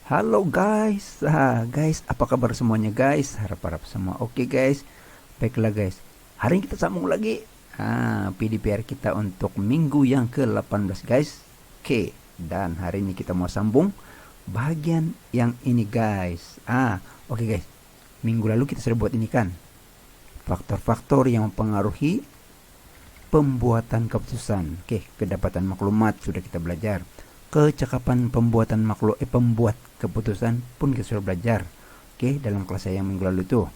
Halo guys, guys, apa kabar semuanya guys? Harap-harap semua oke guys. Baiklah guys, hari ini kita sambung lagi PDPR kita untuk minggu yang ke-18 guys. Oke, dan hari ini kita mau sambung bagian yang ini guys. Oke guys, minggu lalu kita sudah buat ini kan, faktor-faktor yang mempengaruhi pembuatan keputusan. Oke, kedapatan maklumat sudah kita belajar. Kecakapan pembuat keputusan pun kita sudah belajar. Oke, dalam kelas saya yang minggu lalu itu.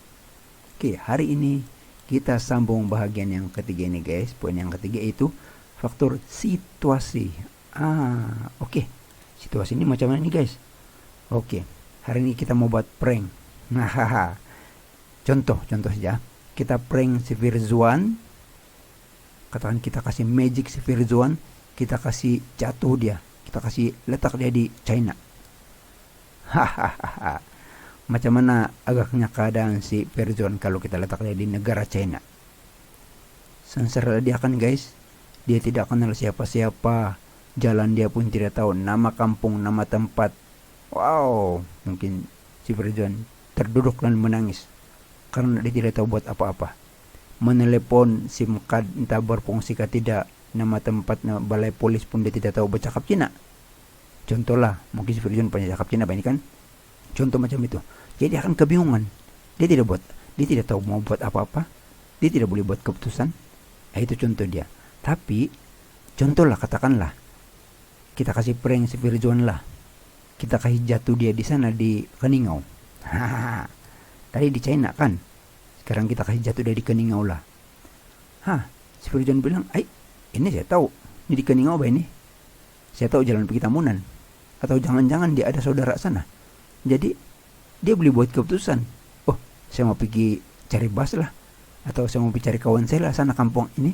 Oke, hari ini kita sambung bahagian yang ketiga ini guys. Poin yang ketiga itu faktor situasi. Oke. Situasi ini macam mana nih guys? Oke, hari ini kita mau buat prank. Contoh saja. Kita prank si Firzuan. Katakan kita kasih magic si Firzuan, kita kasih jatuh dia, kita kasih letak dia di China. Hahaha. Macam mana agaknya keadaan si Firzuan kalau kita letak dia di negara China? Sengsara dia kan guys. Dia tidak kenal siapa-siapa. Jalan dia pun tidak tahu, nama kampung, nama tempat. Wow, mungkin si Firzuan terduduk dan menangis karena dia tidak tahu buat apa-apa. Menelepon SIM card entah berfungsi kah tidak, nama tempat balai polis pun dia tidak tahu bercakap Cina. Contohlah, mungkin si Firzuan punya cakap Cina ini kan. Contoh macam itu. Jadi akan kebingungan. Dia tidak tahu mau buat apa-apa. Dia tidak boleh buat keputusan. Itu contoh dia. Tapi contohlah, katakanlah kita kasih prank si Firzuan lah. Kita kasih jatuh dia di sana di Keningau. Tadi di China kan. Sekarang kita kasih jatuh dia di Keningau lah. Si Firzuan bilang, ini saya tahu. Ini di Keningau ini. Saya tahu jalan pergi Tamunan. Atau jangan-jangan dia ada saudara sana. Jadi dia boleh buat keputusan. Oh, saya mau pergi cari bas lah. Atau saya mau pergi cari kawan saya lah sana kampung ini.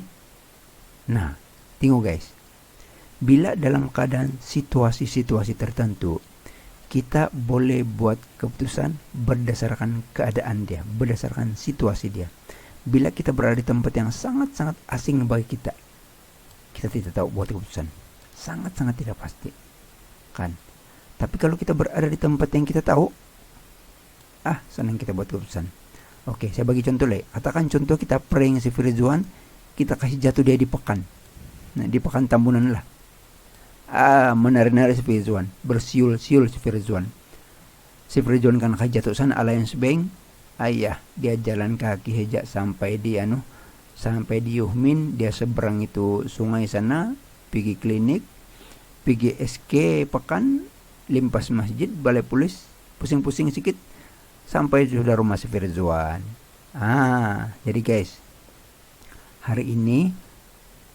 Nah, tengok guys. Bila dalam keadaan situasi-situasi tertentu, kita boleh buat keputusan berdasarkan keadaan dia, berdasarkan situasi dia. Bila kita berada di tempat yang sangat-sangat asing bagi kita, kita tidak tahu buat keputusan. Sangat-sangat tidak pasti. Kan? Tapi kalau kita berada di tempat yang kita tahu, senang kita buat keputusan. Oke, saya bagi contoh lah. Katakan contoh kita prank si Firzuan, kita kasih jatuh dia di Pekan. Nah, di Pekan Tambunan lah. Menari-nari si Firzuan, bersiul-siul si Firzuan. Si Firzuan kan jatuh sana Alliance Bank. Dia jalan kaki hejak sampai di Yuhmin, dia seberang itu sungai sana, pergi klinik, pergi SK Pekan, limpas masjid, balai polis, pusing-pusing sedikit sampai sudah rumah si Firzuan. Jadi guys, hari ini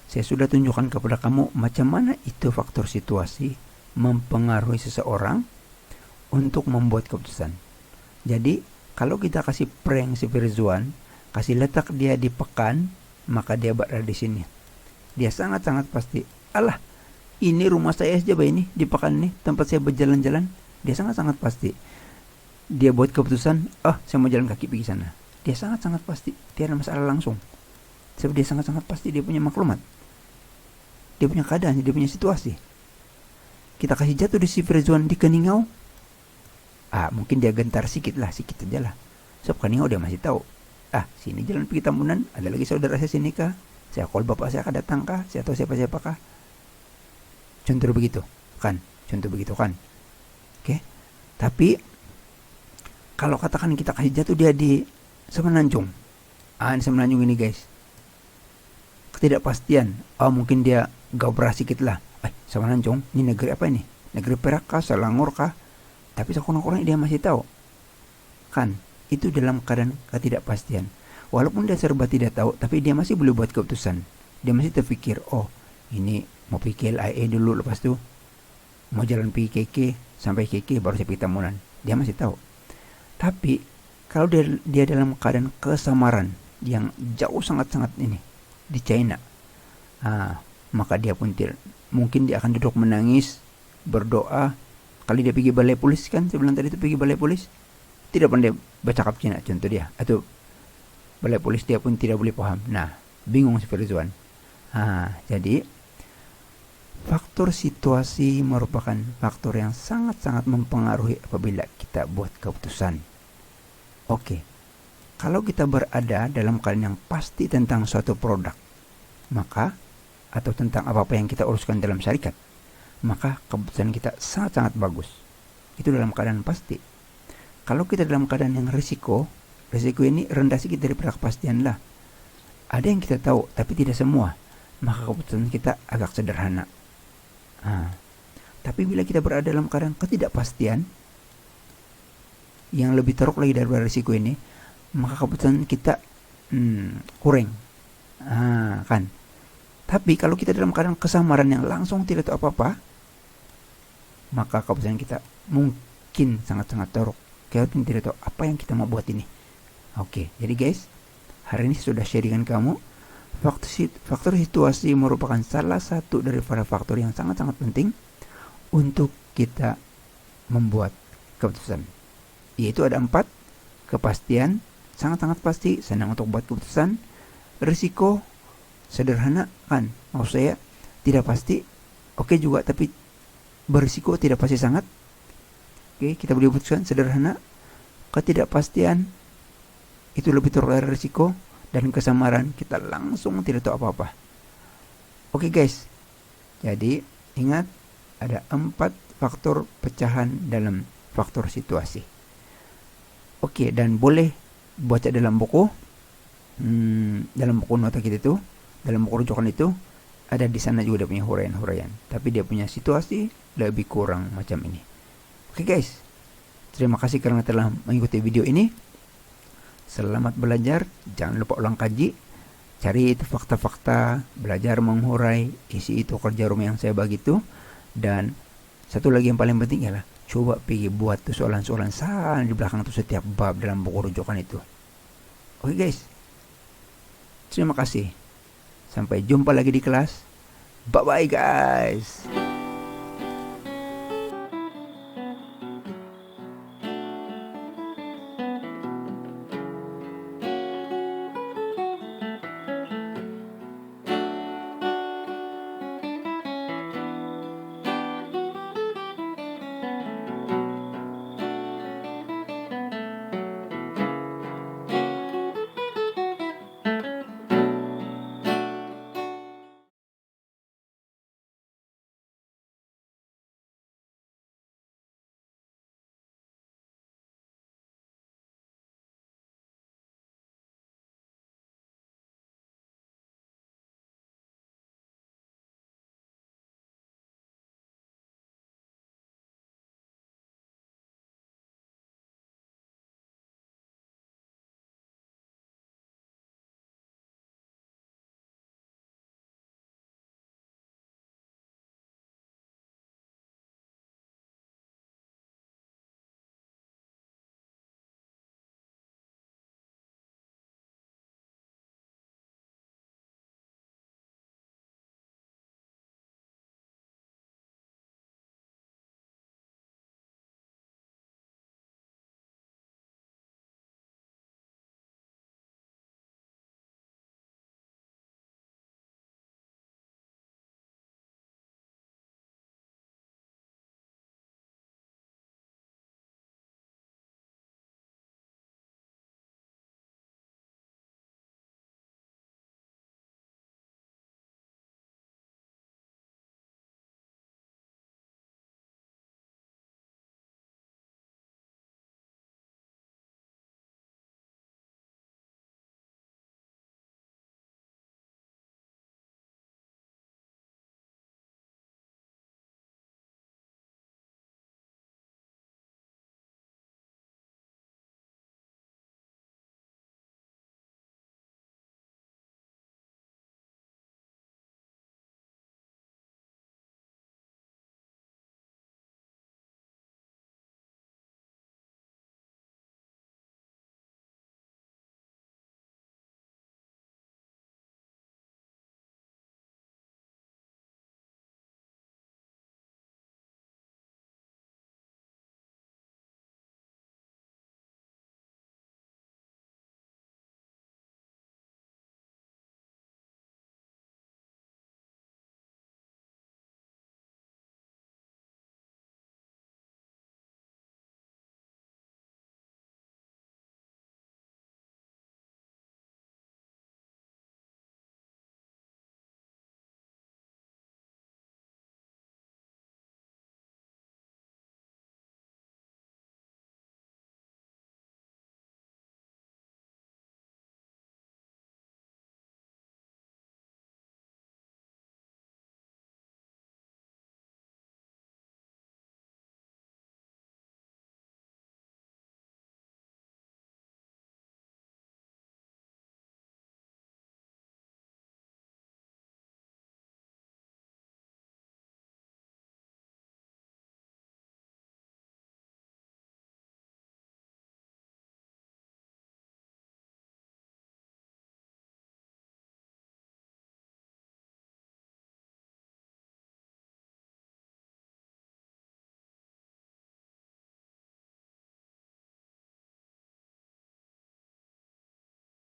saya sudah tunjukkan kepada kamu macam mana itu faktor situasi mempengaruhi seseorang untuk membuat keputusan. Jadi, kalau kita kasih prank si Firzuan, kasih letak dia di Pekan, maka dia berada di sini. Dia sangat-sangat pasti, ini rumah saya saja ini, di Pekan ini, tempat saya berjalan-jalan. Dia sangat-sangat pasti. Dia buat keputusan, saya mau jalan kaki pergi sana. Dia sangat-sangat pasti, tiada masalah langsung. Sebab dia sangat-sangat pasti dia punya maklumat. Dia punya keadaan, dia punya situasi. Kita kasih jatuh di si Firzuan di Keningau. Mungkin dia gentar sikit aja lah. Sebab Keningau dia masih tahu. Sini jalan pergi Tambunan, ada lagi saudara saya sini kah? Saya call bapak saya akan datang kah? Saya tahu siapa-siapa kah? Contoh begitu kan? Oke. Tapi kalau katakan kita kasih jatuh dia di Semenanjung. Di Semenanjung ini guys, ketidakpastian. Mungkin dia gabra sedikit lah. Semenanjung, ini negeri apa ini? Negeri Perak kah? Selangor kah? Tapi sekurang-kurangnya dia masih tahu. Kan? Itu dalam keadaan ketidakpastian. Walaupun dia serba tidak tahu, tapi dia masih boleh buat keputusan. Dia masih terfikir, ini mau pergi LIA dulu, lepas tu mau jalan pergi KK, sampai KK baru saya pergi Tamunan. Dia masih tahu. Tapi kalau dia dalam keadaan kesamaran yang jauh sangat-sangat ini di China, maka dia pun mungkin dia akan duduk menangis, berdoa. Kali dia pergi balai polis kan, sebelum tadi itu pergi balai polis, tidak pandai bercakap Cina contoh dia, atau balai polis dia pun tidak boleh paham. Nah, bingung si Firzuan. Jadi Faktor situasi merupakan faktor yang sangat-sangat mempengaruhi apabila kita buat keputusan. Oke, kalau kita berada dalam keadaan yang pasti tentang suatu produk, maka atau tentang apa-apa yang kita uruskan dalam syarikat, maka keputusan kita sangat-sangat bagus. Itu dalam keadaan pasti. Kalau kita dalam keadaan yang risiko ini rendah sedikit daripada kepastian lah. Ada yang kita tahu, tapi tidak semua, maka keputusan kita agak sederhana. Tapi bila kita berada dalam keadaan ketidakpastian yang lebih teruk lagi daripada risiko ini, maka keputusan kita kurang. Kan? Tapi kalau kita dalam keadaan kesamaran yang langsung tidak tahu apa-apa, maka keputusan kita mungkin sangat-sangat teruk. Kita tidak tahu apa yang kita mau buat ini. Oke, jadi guys, hari ini sudah share dengan kamu. Faktor situasi merupakan salah satu daripada faktor yang sangat-sangat penting untuk kita membuat keputusan. Yaitu ada 4. Kepastian, sangat-sangat pasti, senang untuk buat keputusan. Risiko, sederhana kan. Maksud saya, tidak pasti, oke juga, tapi berisiko, tidak pasti sangat. Oke, kita boleh putuskan, sederhana. Ketidakpastian, itu lebih teruk dari risiko. Dan kesamaran, kita langsung tidak tahu apa-apa. Oke guys, jadi ingat ada 4 faktor pecahan dalam faktor situasi. Oke, dan boleh baca dalam buku, dalam buku nota kita itu, dalam buku rujukan itu, ada di sana juga dia punya huraian-huraian. Tapi dia punya situasi lebih kurang macam ini. Oke guys, terima kasih karena telah mengikuti video ini. Selamat belajar, jangan lupa ulang kaji, cari itu fakta-fakta, belajar menghurai, isi itu kerja rumah yang saya bagi itu. Dan satu lagi yang paling penting ialah coba pergi buat tuh soalan-soalan sana di belakang tuh setiap bab dalam buku rujukan itu. Oke guys, terima kasih, sampai jumpa lagi di kelas. Bye bye guys.